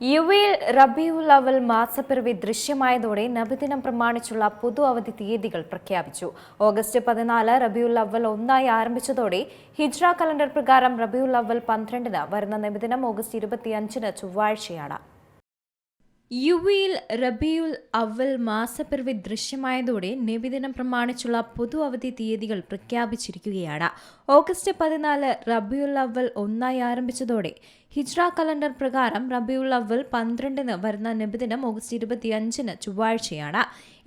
യുഎയിൽ റബീഉൽ അവൽ മാസപ്പിറവി ദൃശ്യമായതോടെ നബിദിനം പ്രമാണിച്ചുള്ള പൊതു അവധി തീയതികൾ പ്രഖ്യാപിച്ചു. ഓഗസ്റ്റ് 14 റബീഉൽ അവൽ 1 ആരംഭിച്ചതോടെ ഹിജ്റ കലണ്ടർ പ്രകാരം റബീഉൽ അവൽ 12 വരുന്ന നബിദിനം ഓഗസ്റ്റ് 25 ചൊവ്വാഴ്ചയാണ്. യുഎയിൽ റബീഉൽ അവൽ മാസപ്പിറവി ദൃശ്യമായതോടെ നബിദിനം പ്രമാണിച്ചുള്ള പൊതു അവധി തീയതികൾ പ്രഖ്യാപിച്ചിരിക്കുകയാണ്. ഓഗസ്റ്റ് 14 റബീഉൽ അവൽ 1 ആരംഭിച്ചതോടെ ഹിജ്റ കലണ്ടർ പ്രകാരം റബീഉൽ അവൽ 12 വരുന്ന നബിദിനം ഓഗസ്റ്റ് 25 ചൊവ്വാഴ്ചയാണ്.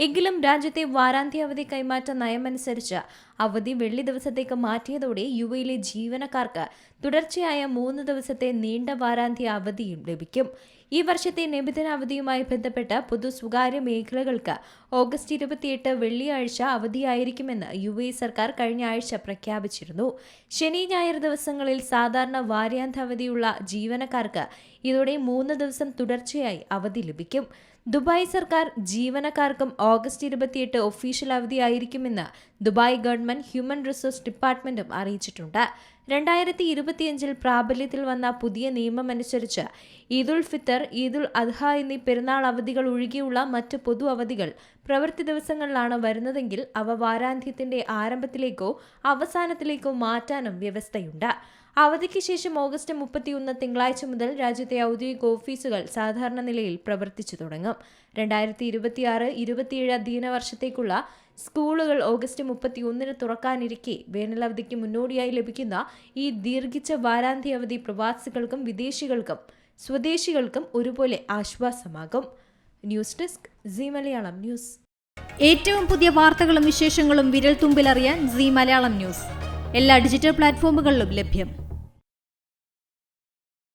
എങ്കിലും രാജ്യത്തെ വാരാന്ത്യ അവധി കൈമാറ്റ നയമനുസരിച്ച് അവധി വെള്ളി ദിവസത്തേക്ക് മാറ്റിയതോടെ യുഎയിലെ ജീവനക്കാർക്ക് തുടർച്ചയായ 3 ദിവസത്തെ നീണ്ട വാരാന്ത്യ അവധിയും ലഭിക്കും. ഈ വർഷത്തെ നബിദിന അവധിയുമായി ബന്ധപ്പെട്ട് പൊതു സ്വകാര്യ മേഖലകൾക്ക് ഓഗസ്റ്റ് 28 വെള്ളിയാഴ്ച അവധിയായിരിക്കുമെന്ന് യുഎഇ സർക്കാർ കഴിഞ്ഞ ആഴ്ച പ്രഖ്യാപിച്ചിരുന്നു. ശനി ഞായർ ദിവസങ്ങളിൽ സാധാരണ വാരാന്ത്യ അവധിയുള്ള ജീവനക്കാർക്ക് ഇതോടെ 3 ദിവസം തുടർച്ചയായി അവധി ലഭിക്കും. ദുബായ് സർക്കാർ ജീവനക്കാർക്കും ഓഗസ്റ്റ് 28 ഒഫീഷ്യൽ അവധിയായിരിക്കുമെന്ന് ദുബായ് ഗവൺമെന്റ് ഹ്യൂമൻ റിസോഴ്സ് ഡിപ്പാർട്ട്മെന്റും അറിയിച്ചിട്ടുണ്ട്. 2025 പ്രാബല്യത്തിൽ വന്ന പുതിയ നിയമമനുസരിച്ച് ഈദുൽ ഫിത്തർ, ഈദുൽ അദ്ഹ എന്നീ പെരുന്നാൾ അവധികൾ ഒഴികെയുള്ള മറ്റ് പൊതു അവധികൾ പ്രവൃത്തി ദിവസങ്ങളിലാണ് വരുന്നതെങ്കിൽ അവ വാരാന്ത്യത്തിന്റെ ആരംഭത്തിലേക്കോ അവസാനത്തിലേക്കോ മാറ്റാനും വ്യവസ്ഥയുണ്ട്. അവധിക്ക് ശേഷം ഓഗസ്റ്റ് 31 തിങ്കളാഴ്ച മുതൽ രാജ്യത്തെ ഔദ്യോഗിക ഓഫീസുകൾ സാധാരണ നിലയിൽ പ്രവർത്തിച്ചു തുടങ്ങും. 2026-27 അധ്യയന വർഷത്തേക്കുള്ള സ്കൂളുകൾ ഓഗസ്റ്റ് 31 തുറക്കാനിരിക്കെ വേനലവധിക്ക് മുന്നോടിയായി ലഭിക്കുന്ന ഈ ദീർഘിച്ച വാരാന്ത്യ അവധി പ്രവാസികൾക്കും വിദേശികൾക്കും സ്വദേശികൾക്കും ഒരുപോലെ ആശ്വാസമാകും. News desk Zee Malayalam news. ഏറ്റവും പുതിയ വാർത്തകളും വിശേഷങ്ങളും വിരൽ തുമ്പിലറിയാൻ സീ മലയാളം ന്യൂസ് എല്ലാ ഡിജിറ്റൽ പ്ലാറ്റ്ഫോമുകളിലും ലഭ്യം.